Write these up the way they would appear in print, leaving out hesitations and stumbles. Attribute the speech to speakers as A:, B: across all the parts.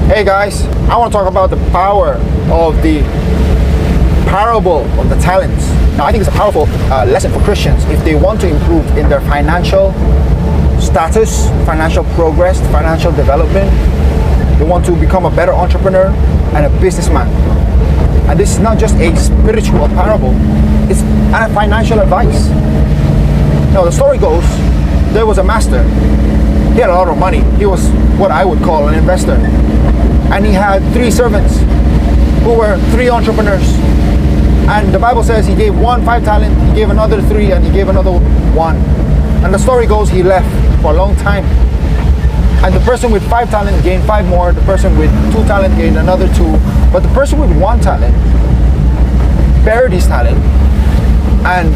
A: Hey guys, I want to talk about the power of the parable of the talents. Now I think it's a powerful lesson for Christians if they want to improve in their financial status, financial progress, financial development. They want to become a better entrepreneur and a businessman. And this is not just a spiritual parable, it's a financial advice. Now the story goes, there was a master. He had a lot of money. He was what I would call an investor. And he had 3 servants who were 3 entrepreneurs. And the Bible says he gave one 5 talent, he gave another 3, and he gave another 1. And the story goes he left for a long time. And the person with 5 talent gained 5 more, the person with 2 talent gained another 2. But the person with 1 talent buried his talent, and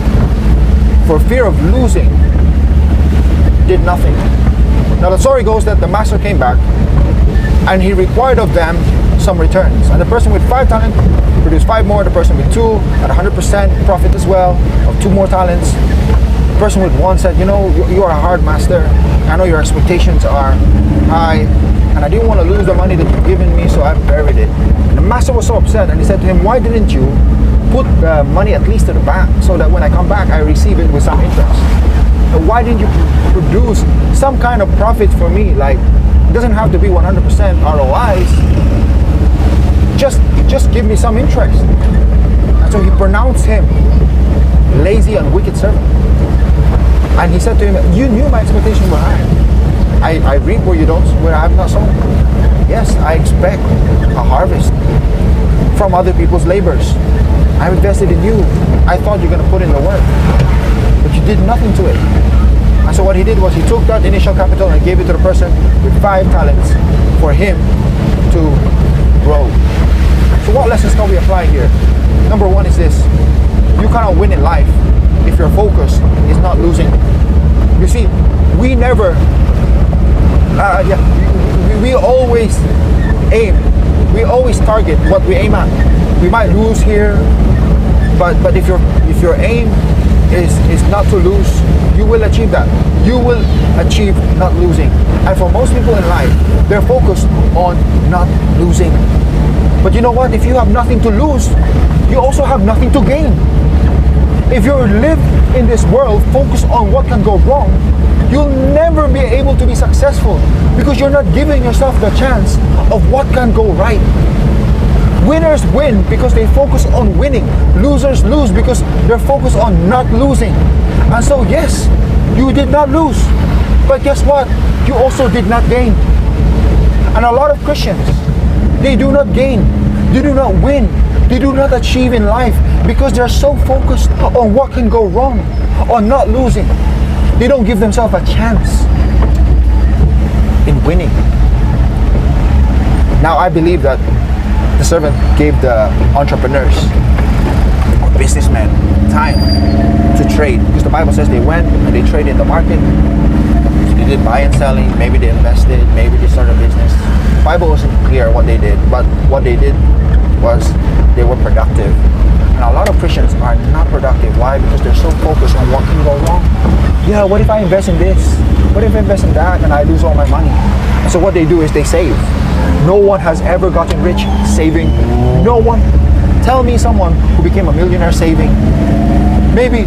A: for fear of losing, did nothing. Now the story goes that the master came back and he required of them some returns. And the person with 5 talents produced 5 more, the person with 2 at 100% profit as well of 2 more talents. The person with 1 said, you know, you are a hard master. I know your expectations are high and I didn't want to lose the money that you've given me, so I buried it. And the master was so upset and he said to him, why didn't you put the money at least to the bank so that when I come back I receive it with some interest? And why didn't you produce some kind of profit for me? Like, it doesn't have to be 100% ROIs. Just give me some interest. And so he pronounced him lazy and wicked servant. And he said to him, you knew my expectations were high. I reap where I have not sown. Yes, I expect a harvest from other people's labors. I invested in you. I thought you're going to put in the work, but you did nothing to it. And so what he did was he took that initial capital and gave it to the person with 5 talents for him to grow. So what lessons can we apply here? Number 1 is this: you cannot win in life if your focus is not losing. You see, we never, we always aim, we always target what we aim at. We might lose here, but if your aim is not to lose, you will achieve that. You will achieve not losing. And for most people in life, they're focused on not losing. But you know what? If you have nothing to lose, you also have nothing to gain. If you live in this world focused on what can go wrong, you'll never be able to be successful because you're not giving yourself the chance of what can go right. Winners win because they focus on winning. Losers lose because they're focused on not losing. And so yes, you did not lose. But guess what? You also did not gain. And a lot of Christians, they do not gain. They do not win. They do not achieve in life because they're so focused on what can go wrong, on not losing. They don't give themselves a chance in winning. Now I believe that the servant gave the entrepreneurs or businessmen time to trade, because the Bible says they went and they traded in the market. So they did buy and selling, maybe they invested, maybe they started a business. The Bible wasn't clear what they did, but what they did was they were productive. And a lot of Christians are not productive. Why? Because they're so focused on what can go wrong. Yeah, what if I invest in this? What if I invest in that and I lose all my money? And so what they do is they save. No one has ever gotten rich saving. No one. Tell me someone who became a millionaire saving. Maybe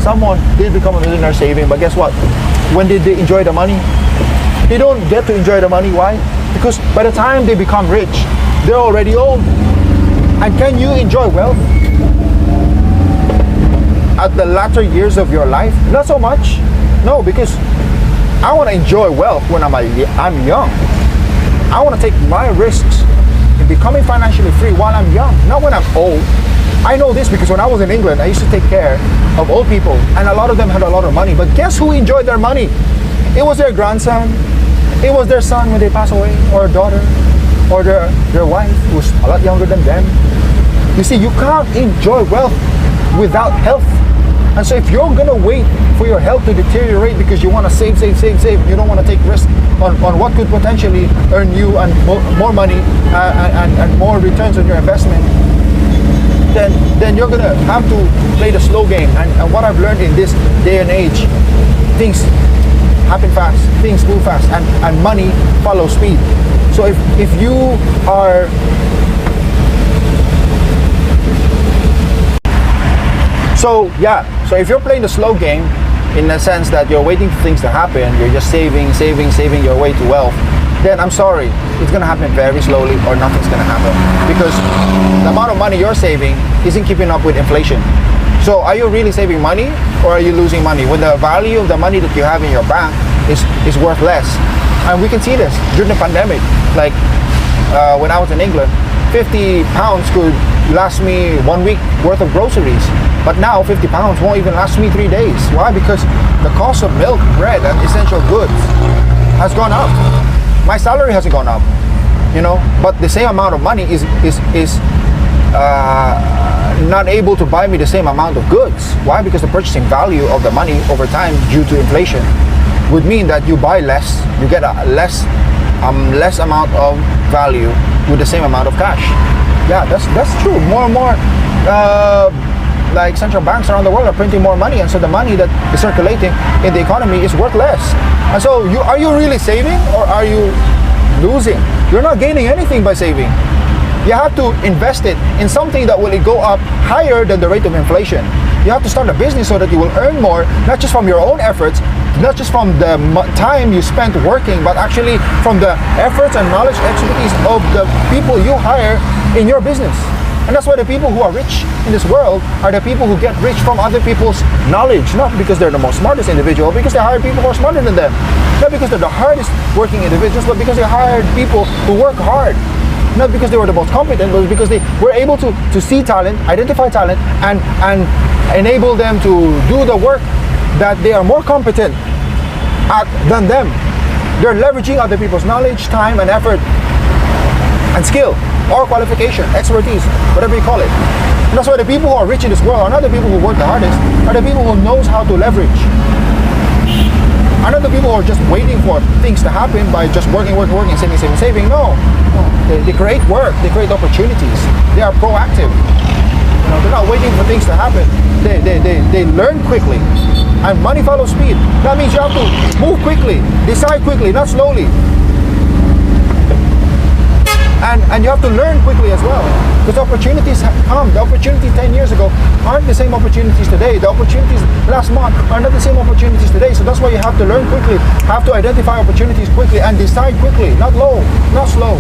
A: someone did become a millionaire saving, but guess what? When did they enjoy the money? They don't get to enjoy the money. Why? Because by the time they become rich, they're already old. And can you enjoy wealth at the latter years of your life? Not so much. No, because I want to enjoy wealth when I'm young. I want to take my risks in becoming financially free while I'm young, not when I'm old. I know this because when I was in England, I used to take care of old people, and a lot of them had a lot of money. But guess who enjoyed their money? It was their grandson. It was their son when they pass away, or a daughter, or their wife who was a lot younger than them. You see, you can't enjoy wealth without health. And so if you're gonna wait for your health to deteriorate because you want to save, you don't want to take risks on what could potentially earn you and more money and more returns on your investment, then you're gonna have to play the slow game. And what I've learned in this day and age, things happen fast, things move fast, and money follows speed. So if you are so if you're playing the slow game, in the sense that you're waiting for things to happen, you're just saving your way to wealth, then I'm sorry, it's gonna happen very slowly, or nothing's gonna happen, because the amount of money you're saving isn't keeping up with inflation. So are you really saving money, or are you losing money when the value of the money that you have in your bank is worth less? And we can see this during the pandemic. Like when I was in England, 50 pounds could last me 1 week worth of groceries. But now 50 pounds won't even last me 3 days. Why? Because the cost of milk, bread, and essential goods has gone up. My salary hasn't gone up, but the same amount of money is not able to buy me the same amount of goods. Why? Because the purchasing value of the money over time, due to inflation, would mean that you buy less, you get a less amount of value with the same amount of cash. Yeah, that's true. More and more like central banks around the world are printing more money, and so the money that is circulating in the economy is worth less. And so are you really saving, or are you losing? You're not gaining anything by saving. You have to invest it in something that will go up higher than the rate of inflation. You have to start a business so that you will earn more, not just from your own efforts, not just from the time you spent working, but actually from the efforts and knowledge, expertise of the people you hire in your business. And that's why the people who are rich in this world are the people who get rich from other people's knowledge, not because they're the most smartest individual, because they hired people who are smarter than them. Not because they're the hardest working individuals, but because they hired people who work hard. Not because they were the most competent, but because they were able to see talent, identify talent, and enable them to do the work that they are more competent at than them. They're leveraging other people's knowledge, time, and effort, and skill, or qualification, expertise, whatever you call it. And that's why the people who are rich in this world are not the people who work the hardest, are the people who knows how to leverage. Are not the people who are just waiting for things to happen by just working, saving. No. They create work, they create opportunities. They are proactive. They're not waiting for things to happen. They learn quickly. And money follows speed. That means you have to move quickly, decide quickly, not slowly. And you have to learn quickly as well, because opportunities have come. The opportunities 10 years ago aren't the same opportunities today. The opportunities last month are not the same opportunities today. So that's why you have to learn quickly, have to identify opportunities quickly, and decide quickly, not slow.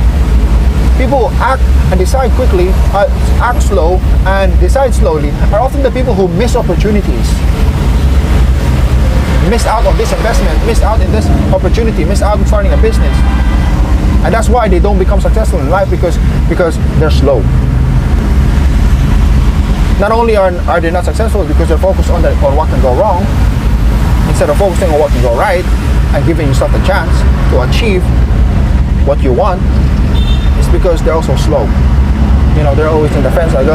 A: People who act and decide quickly, act slow and decide slowly, are often the people who miss opportunities. Missed out on this investment, missed out in this opportunity, missed out on starting a business. And that's why they don't become successful in life, because they're slow. Not only are they not successful because they're focused on what can go wrong, instead of focusing on what can go right and giving yourself a chance to achieve what you want, it's because they're also slow. They're always in the fence, like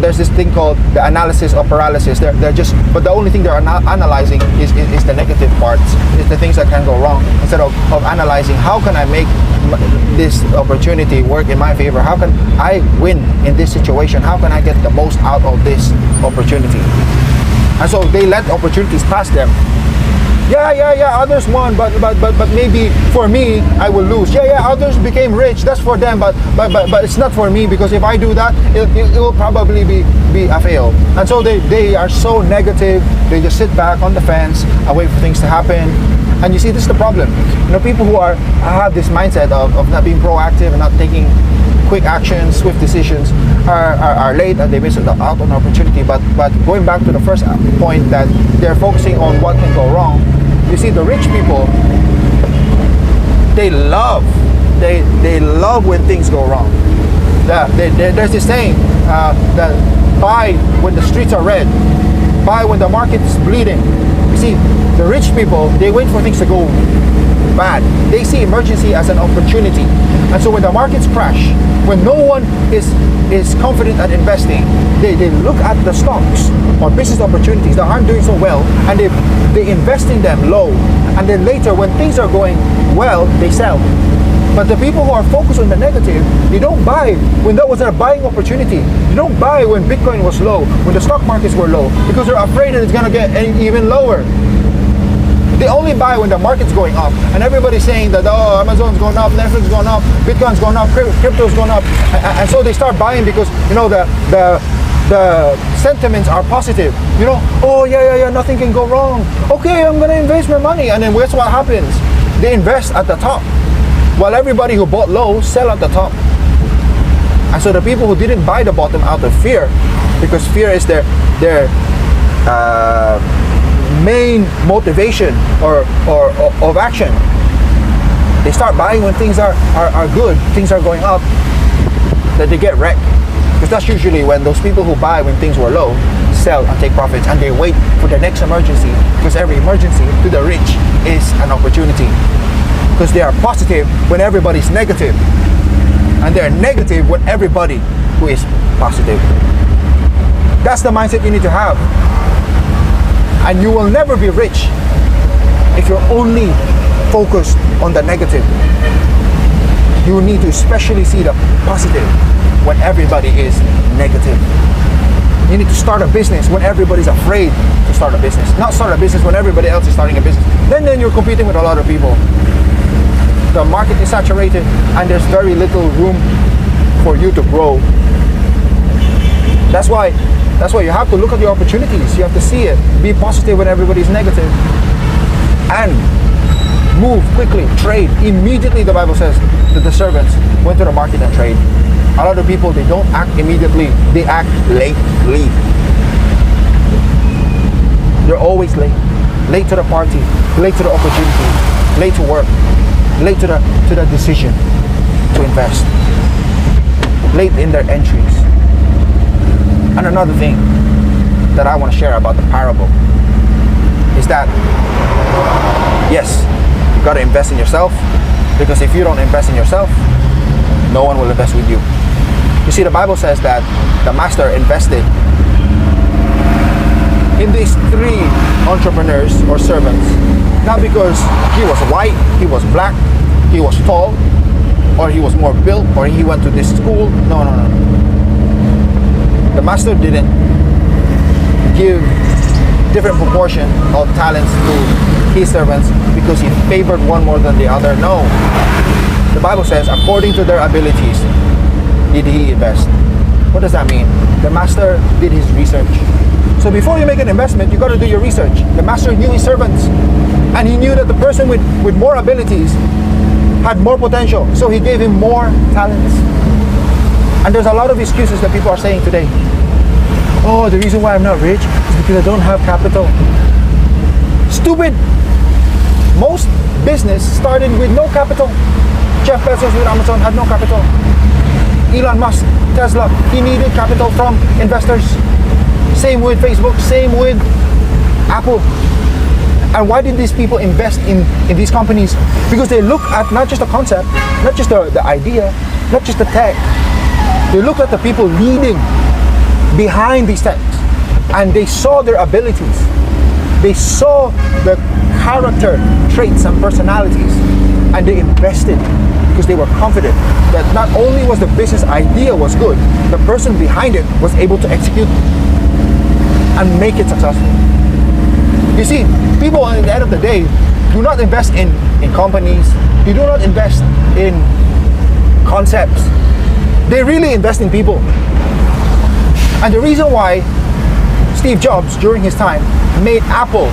A: there's this thing called the analysis of paralysis. But the only thing they're analyzing is the negative parts, is the things that can go wrong, instead of analyzing how can I make this opportunity work in my favor, how can I win in this situation, how can I get the most out of this opportunity. And so they let opportunities pass them. Others won, but maybe for me I will lose. Others became rich, that's for them, but it's not for me, because if I do that, it will probably be a fail. And so they are so negative. They just sit back on the fence and wait for things to happen. And you see, this is the problem. People who have this mindset of not being proactive and not taking quick actions, swift decisions, are late, and they miss out on opportunity. But going back to the first point, that they're focusing on what can go wrong. You see, the rich people, they love when things go wrong. There's this saying that buy when the streets are red, buy when the market is bleeding. You see, the rich people, they wait for things to go bad. They see emergency as an opportunity. And so when the markets crash, when no one is confident at investing, they look at the stocks or business opportunities that aren't doing so well, and they invest in them low. And then later, when things are going well, they sell. But the people who are focused on the negative, they don't buy when that was a buying opportunity. They don't buy when Bitcoin was low, when the stock markets were low, because they're afraid that it's going to get even lower. They only buy when the market's going up, and everybody's saying that, oh, Amazon's going up, Netflix is going up, Bitcoin's going up, crypto's going up, and so they start buying because, you know, the sentiments are positive. You know, oh yeah, nothing can go wrong. Okay, I'm gonna invest my money, and then guess what happens? They invest at the top, while everybody who bought low sell at the top. And so the people who didn't buy the bottom out of fear, because fear is their main motivation or of action, they start buying when things are good, things are going up, that they get wrecked. Because that's usually when those people who buy when things were low sell and take profits, and they wait for the next emergency, because every emergency to the rich is an opportunity. Because they are positive when everybody's negative, and they're negative when everybody who is positive. That's the mindset you need to have. And you will never be rich if you're only focused on the negative. You need to especially see the positive when everybody is negative. You need to start a business when everybody's afraid to start a business. Not start a business when everybody else is starting a business. Then you're competing with a lot of people. The market is saturated and there's very little room for you to grow. That's why you have to look at the opportunities. You have to see it. Be positive when everybody's negative. And move quickly, trade. Immediately, the Bible says that the servants went to the market and trade. A lot of people, they don't act immediately. They act lately. They're always late. Late to the party, late to the opportunity, late to work, late to the decision to invest, late in their entries. And another thing that I want to share about the parable is that, yes, you got to invest in yourself, because if you don't invest in yourself, no one will invest with you. You see, the Bible says that the master invested in these three entrepreneurs or servants, not because he was white, he was black, he was tall, or he was more built, or he went to this school. No. The master didn't give different proportion of talents to his servants because he favored one more than the other. No. The Bible says, according to their abilities, did he invest. What does that mean? The master did his research. So before you make an investment, you got to do your research. The master knew his servants, and he knew that the person with more abilities had more potential, so he gave him more talents. And there's a lot of excuses that people are saying today. Oh, the reason why I'm not rich is because I don't have capital. Stupid! Most business started with no capital. Jeff Bezos with Amazon had no capital. Elon Musk, Tesla, he needed capital from investors. Same with Facebook, same with Apple. And why did these people invest in these companies? Because they look at not just the concept, not just the idea, not just the tech. They looked at the people leading behind these techs, and they saw their abilities. They saw the character traits and personalities, and they invested because they were confident that not only was the business idea was good, the person behind it was able to execute and make it successful. You see, people at the end of the day do not invest in companies. They do not invest in concepts. They really invest in people. And the reason why Steve Jobs, during his time, made Apple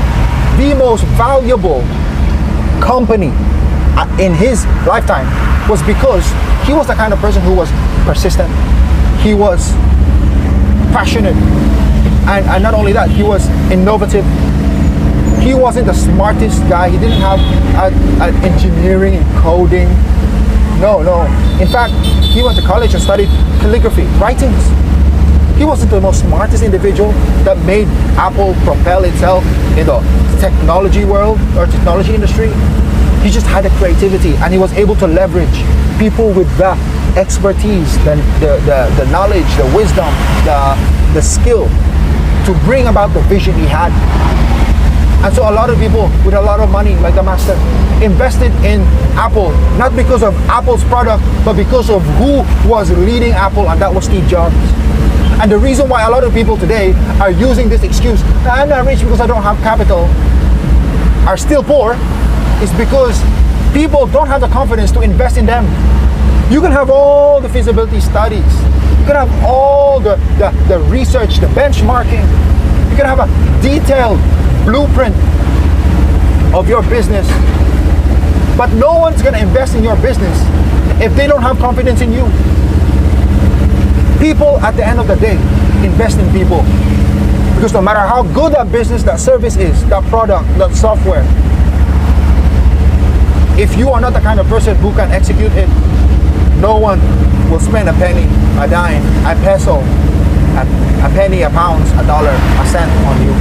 A: the most valuable company in his lifetime was because he was the kind of person who was persistent. He was passionate. And not only that, he was innovative. He wasn't the smartest guy. He didn't have engineering and coding. No. In fact, he went to college and studied calligraphy, writings. He wasn't the most smartest individual that made Apple propel itself in the technology world or technology industry. He just had the creativity, and he was able to leverage people with the expertise, the knowledge, the wisdom, the skill to bring about the vision he had. And so a lot of people with a lot of money, like the master, invested in Apple, not because of Apple's product, but because of who was leading Apple, and that was Steve Jobs. And the reason why a lot of people today are using this excuse, I'm not rich because I don't have capital. are still poor is because people don't have the confidence to invest in them. You can have all the feasibility studies. You can have all the research, the benchmarking. You can have a detailed blueprint of your business. But no one's going to invest in your business if they don't have confidence in you. People, at the end of the day, invest in people. Because no matter how good that business, that service is, that product, that software, if you are not the kind of person who can execute it, no one will spend a penny, a dime, a peso, a penny, a pound, a dollar, a cent on you.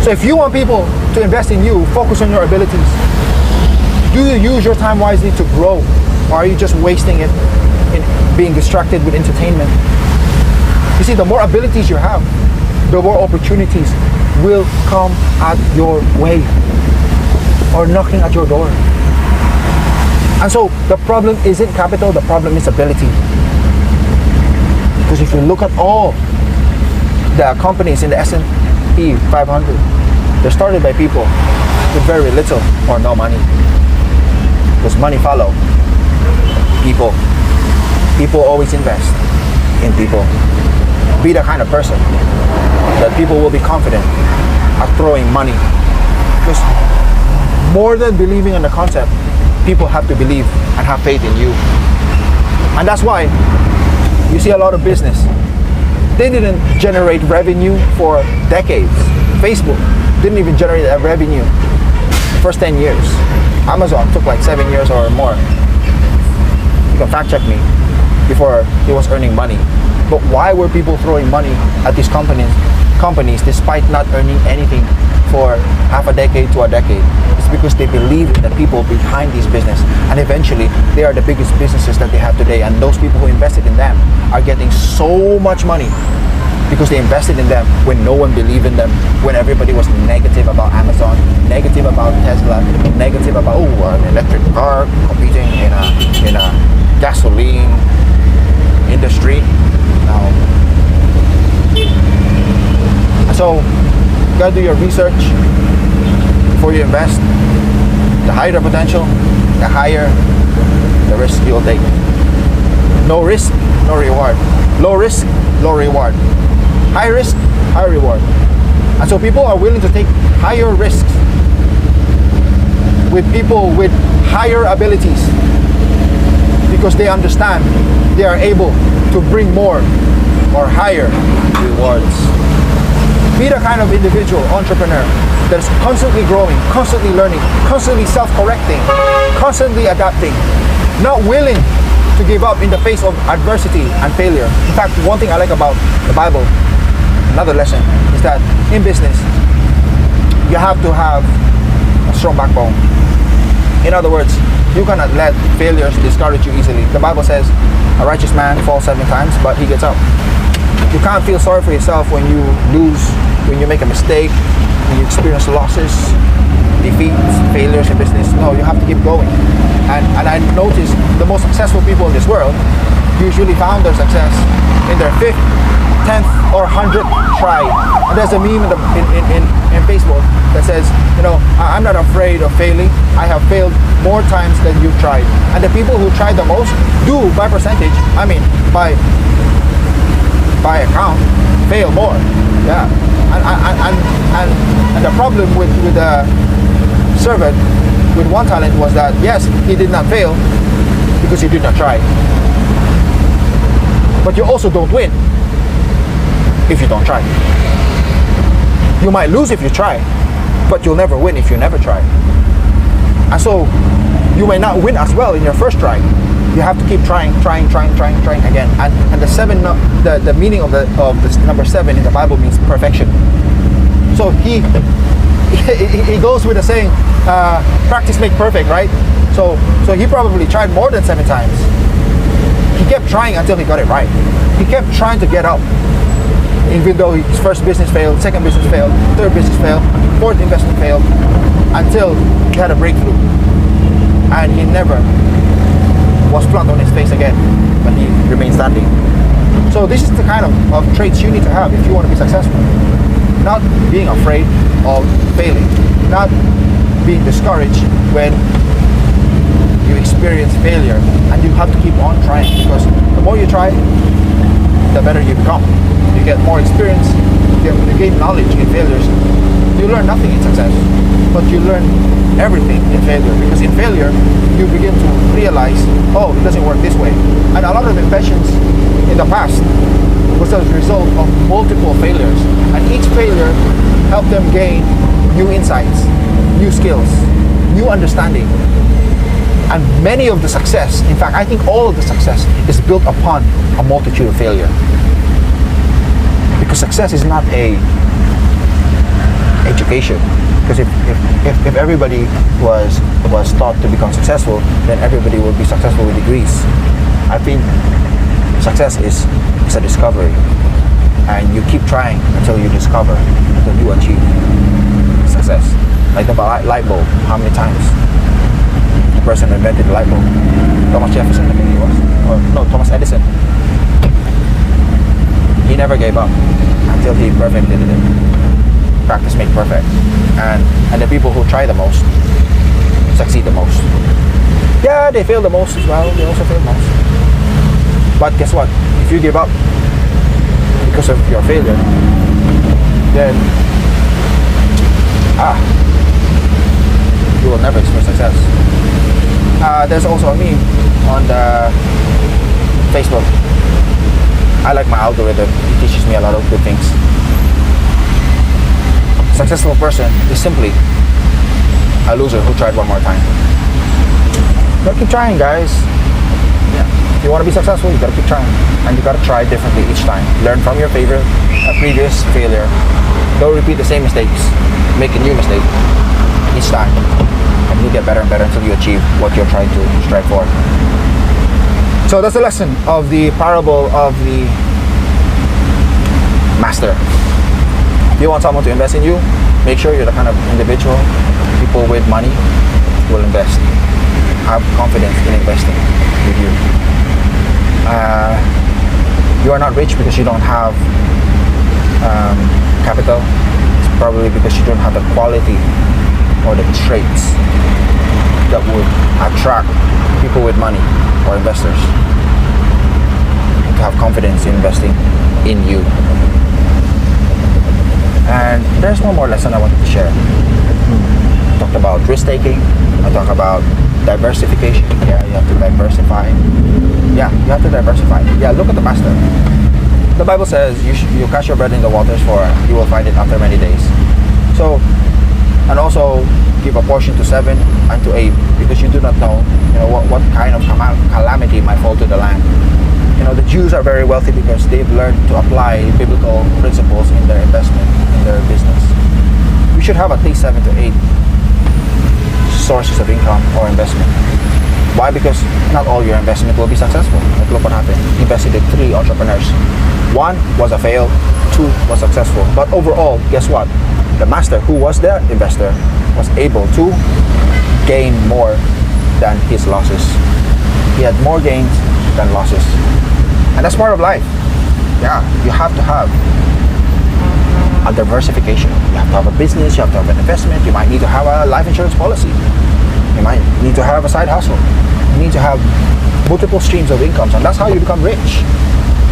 A: So if you want people to invest in you, focus on your abilities. Do you use your time wisely to grow? Or are you just wasting it in being distracted with entertainment? You see, the more abilities you have, the more opportunities will come at your way or knocking at your door. And so the problem isn't capital, the problem is ability. Because if you look at all the companies in the S&P 500, they're started by people with very little or no money. Because money follow people. People always invest in people. Be the kind of person that people will be confident at throwing money. Because more than believing in the concept, people have to believe and have faith in you. And that's why you see a lot of business. They didn't generate revenue for decades. Facebook didn't even generate a revenue the first 10 years. Amazon took like 7 years or more. You can fact check me, before he was earning money. But why were people throwing money at these companies despite not earning anything for half a decade to a decade? It's because they believe in the people behind these business, and eventually they are the biggest businesses that they have today, and those people who invested in them are getting so much money because they invested in them when no one believed in them, when everybody was negative about Amazon, negative about Tesla, negative about an electric car competing in a gasoline industry. So you gotta do your research before you invest. The higher the potential, the higher the risk you'll take. No risk, no reward. Low risk, low reward. High risk, high reward. And so people are willing to take higher risks with people with higher abilities because they understand they are able to bring more or higher rewards. Be the kind of individual, entrepreneur that is constantly growing, constantly learning, constantly self-correcting, constantly adapting, not willing to give up in the face of adversity and failure. In fact, one thing I like about the Bible, another lesson, is that in business, you have to have a strong backbone. In other words, you cannot let failures discourage you easily. The Bible says a righteous man falls 7 times, but he gets up. You can't feel sorry for yourself when you lose, when you make a mistake, when you experience losses, defeats, failures in business. No, you have to keep going. And I noticed the most successful people in this world usually found their success in their 5th, 10th, or 100th try. And there's a meme in Facebook that says, I'm not afraid of failing. I have failed more times than you've tried. And the people who tried the most do, by percentage, by account, fail more. Yeah. And the problem with the servant with one talent was that, yes, he did not fail because he did not try. But you also don't win if you don't try. You might lose if you try, but you'll never win if you never try. And so you may not win as well in your first try. You have to keep trying again. And the meaning of this number 7 in the Bible means perfection. So he goes with the saying, practice make perfect, right? So he probably tried more than 7 times. He kept trying until he got it right. He kept trying to get up, even though his first business failed, second business failed, third business failed, fourth investment failed, until he had a breakthrough. And he never was flat on his face again, but he remained standing. So this is the kind of traits you need to have if you want to be successful. Not being afraid of failing. not being discouraged when you experience failure, and you have to keep on trying, because the more you try, the better you become. You get more experience, you gain knowledge in failures. You learn nothing in success, but you learn everything in failure, because in failure you begin to realize, oh, it doesn't work this way. And a lot of inventions in the past was as a result of multiple failures, and each failure helped them gain new insights, new skills, new understanding. And many of the success, in fact, I think all of the success is built upon a multitude of failure. Because success is not a education. Because if everybody was taught to become successful, then everybody will be successful with degrees. I think success is a discovery, and you keep trying until you discover, until you achieve success. Like the light bulb, how many times the person who invented the light bulb, Thomas Jefferson, I think he was, or no, Thomas Edison, he never gave up until he perfected it. Practice makes perfect, and the people who try the most succeed the most. Yeah, they fail the most as well. They also fail most. But guess what? If you give up because of your failure, then you will never experience success. There's also a meme on the Facebook. I like my algorithm. It teaches me a lot of good things. Successful person is simply a loser who tried one more time. Gotta keep trying, guys. Yeah. If you want to be successful, you gotta keep trying, and you gotta try differently each time. Learn from your previous failure. Don't repeat the same mistakes. Make a new mistake each time, and you get better and better until you achieve what you're trying to strive for. So that's the lesson of the parable of the master. If you want someone to invest in you, make sure you're the kind of individual people with money will invest. Have confidence in investing with you. You are not rich because you don't have capital. It's probably because you don't have the quality or the traits that would attract people with money or investors to have confidence in investing in you. And there's one more lesson I wanted to share. I talked about risk-taking. I talked about diversification. Yeah, you have to diversify. Yeah, you have to diversify. Yeah, look at the master. The Bible says you cast your bread in the waters, for you will find it after many days. So, and also give a portion to 7 and to 8, because you do not know, what kind of calamity might fall to the land. The Jews are very wealthy because they've learned to apply biblical principles in their investment, in their business. You should have at least 7 to 8 sources of income or investment. Why? Because not all your investment will be successful. Like, look what happened. He invested in 3 entrepreneurs. 1 was a fail, 2 was successful. But overall, guess what? The master, who was the investor, was able to gain more than his losses. He had more gains than losses. And that's part of life. Yeah, you have to have a diversification. You have to have a business, you have to have an investment, you might need to have a life insurance policy. You might need to have a side hustle. You need to have multiple streams of incomes, and that's how you become rich.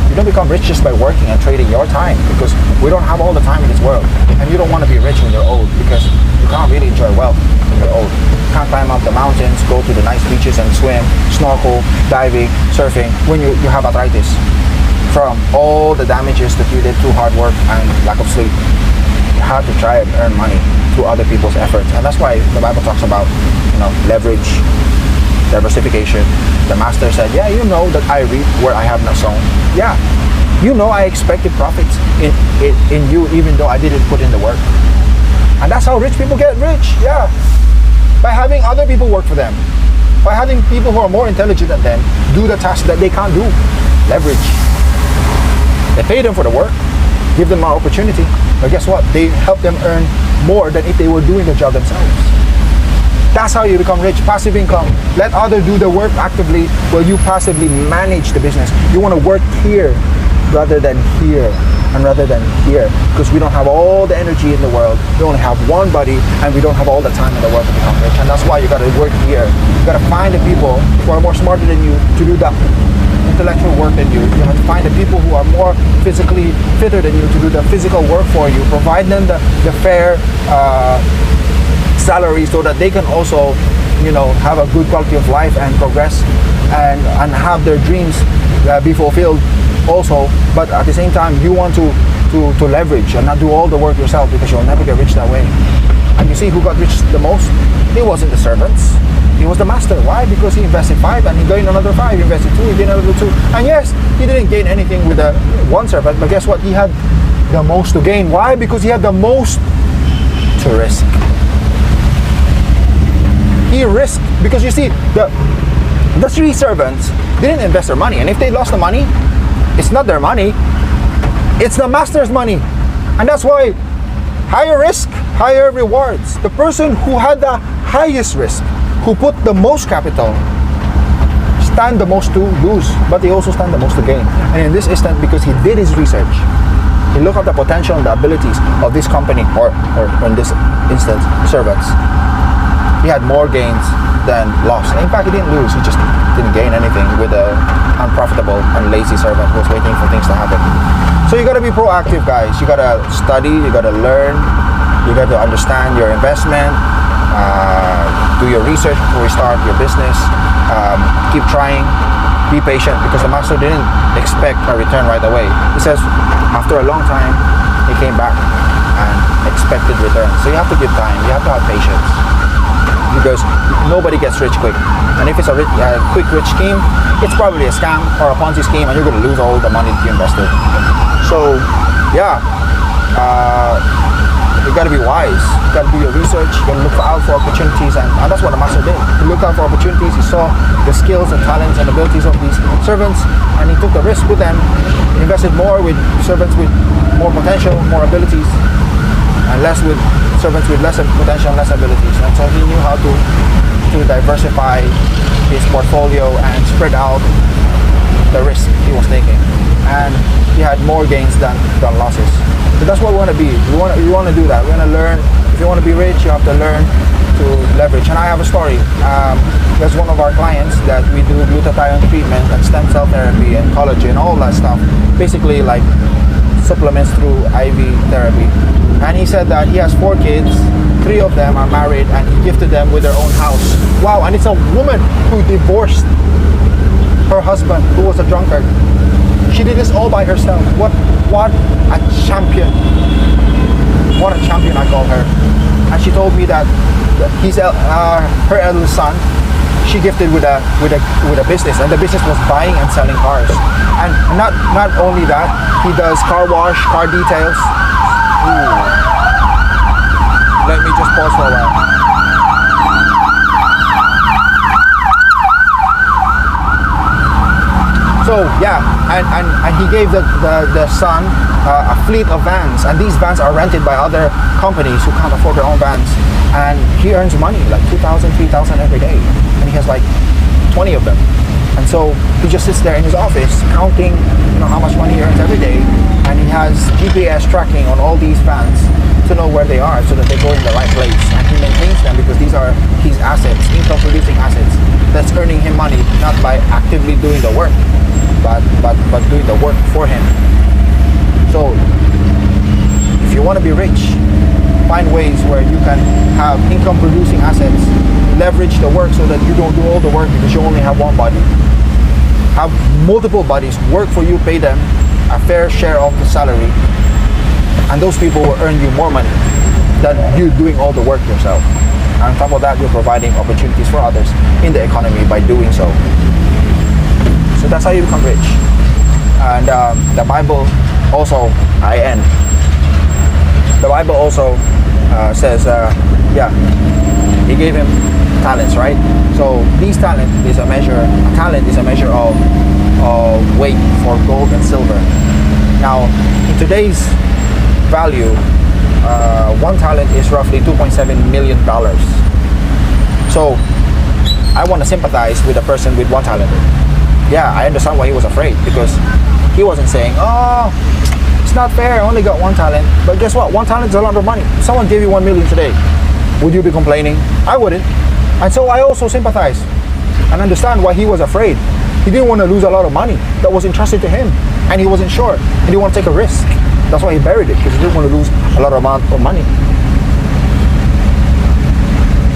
A: You don't become rich just by working and trading your time, because we don't have all the time in this world. And you don't want to be rich when you're old, because you can't really enjoy wealth when you're old. You can't climb up the mountains, go to the nice beaches and swim, snorkel, diving, surfing when you have arthritis from all the damages that you did through hard work and lack of sleep. You have to try and earn money through other people's efforts, and that's why the Bible talks about leverage, diversification. The master said, yeah, you know that I reap where I have not sown. Yeah, I expected profits in you even though I didn't put in the work. And that's how rich people get rich. Yeah, by having other people work for them, by having people who are more intelligent than them do the tasks that they can't do. Leverage. They pay them for the work, give them more opportunity, but guess what? They help them earn more than if they were doing the job themselves. That's how you become rich. Passive income. Let others do the work actively while you passively manage the business. You want to work here rather than here. and rather than here, because we don't have all the energy in the world, we only have one body, and we don't have all the time in the world to become rich. And that's why you got to work here. You got to find the people who are more smarter than you to do that intellectual work than you. You have to find the people who are more physically fitter than you to do the physical work for you. Provide them the fair salary so that they can also, have a good quality of life and progress and have their dreams be fulfilled also. But at the same time, you want to leverage and not do all the work yourself, because you'll never get rich that way. And you see who got rich the most? It wasn't the servants. He was the master. Why? Because he invested 5 and he gained another 5. He invested 2, he gained another 2. And yes, he didn't gain anything with the one servant, but guess what? He had the most to gain. Why? Because he had the most to risk. He risked, because you see, the 3 servants didn't invest their money. And if they lost the money, it's not their money. It's the master's money. And that's why higher risk, higher rewards. The person who had the highest risk, who put the most capital, stand the most to lose, but they also stand the most to gain. And in this instance, because he did his research, he looked at the potential and the abilities of this company, or in this instance, servants. He had more gains than loss. In fact, he didn't lose. He just didn't gain anything with a unprofitable and lazy servant who was waiting for things to happen. So you got to be proactive, guys. You got to study. You got to learn. You got to understand your investment. Do your research before you start your business. Keep trying. Be patient, because the master didn't expect a return right away. He says after a long time he came back and expected return. So you have to give time. You have to have patience, because nobody gets rich quick. And if it's a quick rich scheme, it's probably a scam or a Ponzi scheme, and you're going to lose all the money that you invested. So yeah, you got to be wise. You got to do your research. You got to look out for opportunities, and that's what the master did. He looked out for opportunities. He saw the skills and talents and abilities of these servants, and he took the risk with them. He invested more with servants with more potential, more abilities, and less with servants with less potential and less abilities. And so he knew how to diversify his portfolio and spread out the risk he was taking. And he had more gains than losses. So that's what we want to be. We want to do that. We want to learn. If you want to be rich, you have to learn to leverage. And I have a story. There's one of our clients that we do glutathione treatment and stem cell therapy and collagen, all that stuff. Basically like supplements through IV therapy. And he said that he has 4 kids, 3 of them are married, and he gifted them with their own house. Wow, and it's a woman who divorced her husband, who was a drunkard. She did this all by herself. What a champion. What a champion, I call her. And she told me that he's her eldest son, she gifted with a business, and the business was buying and selling cars. And not only that, he does car wash, car details. Ooh. Let me just pause for a while. So yeah, and he gave the son a fleet of vans, and these vans are rented by other companies who can't afford their own vans. And he earns money, like $2,000, $3,000 every day, and he has like 20 of them. And so he just sits there in his office counting, how much money he earns every day, and he has GPS tracking on all these vans to know where they are so that they go in the right place. And he maintains them because these are his assets, income producing assets, that's earning him money, not by actively doing the work, but doing the work for him. So if you want to be rich, find ways where you can have income producing assets, leverage the work so that you don't do all the work because you only have one body. Have multiple bodies work for you, pay them a fair share of the salary, and those people will earn you more money than you doing all the work yourself. And on top of that, you're providing opportunities for others in the economy by doing so. So that's how you become rich. And the Bible also, the Bible also says, he gave him talents, right? So these talent is a measure of weight for gold and silver. Now, in today's value, 1 talent is roughly $2.7 million. So I want to sympathize with a person with 1 talent. Yeah, I understand why he was afraid, because he wasn't saying, oh, it's not fair. I only got one talent. But guess what? One talent is a lot of money. If someone gave you 1 million today, would you be complaining? I wouldn't. And so I also sympathize and understand why he was afraid. He didn't want to lose a lot of money that was entrusted to him, and he wasn't sure. He didn't want to take a risk. That's why he buried it, because he didn't want to lose a lot of amount of money.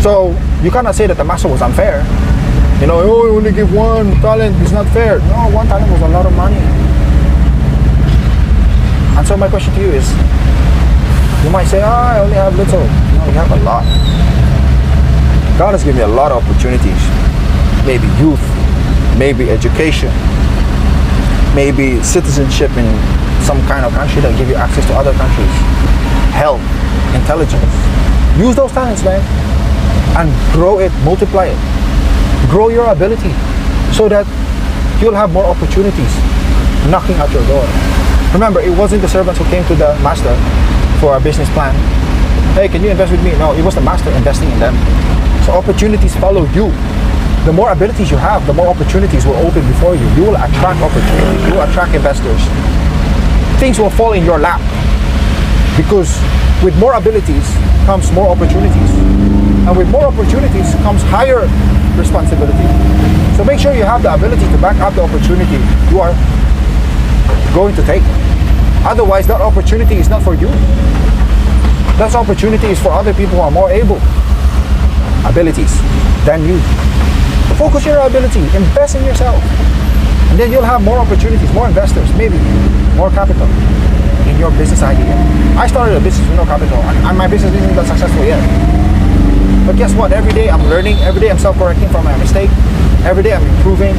A: So you cannot say that the master was unfair. You know, oh, you only give one talent, it's not fair. No, one talent was a lot of money. And so my question to you is, you might say, oh, I only have little. No, you have a lot. God has given me a lot of opportunities. Maybe youth, maybe education, maybe citizenship in some kind of country that give you access to other countries, health, intelligence. Use those talents, man, and grow it, multiply it. Grow your ability so that you'll have more opportunities knocking at your door. Remember, it wasn't the servants who came to the master for a business plan. Hey, can you invest with me? No, it was the master investing in them. So opportunities follow you. The more abilities you have, the more opportunities will open before you. You will attract opportunities. You will attract investors. Things will fall in your lap, because with more abilities comes more opportunities. And with more opportunities comes higher responsibility. So make sure you have the ability to back up the opportunity you are going to take. Otherwise, that opportunity is not for you. That opportunity is for other people who are more able abilities than you. Focus your ability, invest in yourself, and then you'll have more opportunities, more investors, maybe more capital in your business idea. I started a business with no capital, and my business isn't that successful yet. But guess what? Every day I'm learning. Every day I'm self-correcting from my mistake. Every day I'm improving.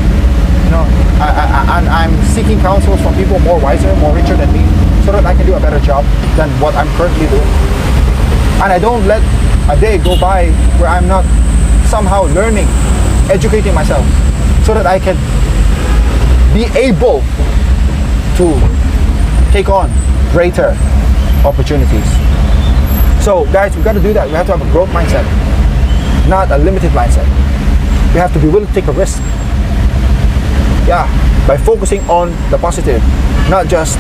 A: You know, and I'm seeking counsels from people more wiser, more richer than me, so that I can do a better job than what I'm currently doing. And I don't let a day go by where I'm not somehow learning, educating myself, so that I can be able to take on greater opportunities. So guys, we've got to do that. We have to have a growth mindset, not a limited mindset. We have to be willing to take a risk. Yeah, by focusing on the positive, not just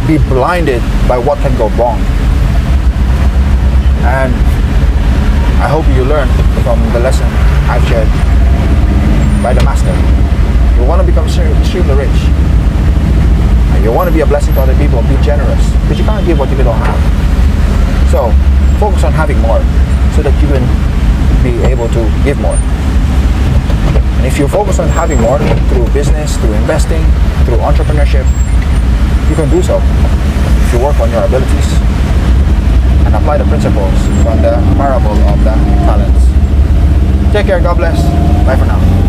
A: be blinded by what can go wrong. And I hope you learn from the lesson I've shared by the master. You want to become extremely rich, and you want to be a blessing to other people, be generous, because you can't give what you don't have. So focus on having more, so that you can be able to give more. And if you focus on having more through business, through investing, through entrepreneurship, you can do so if you work on your abilities and apply the principles from the parable of the talents. Take care, God bless. Bye for now.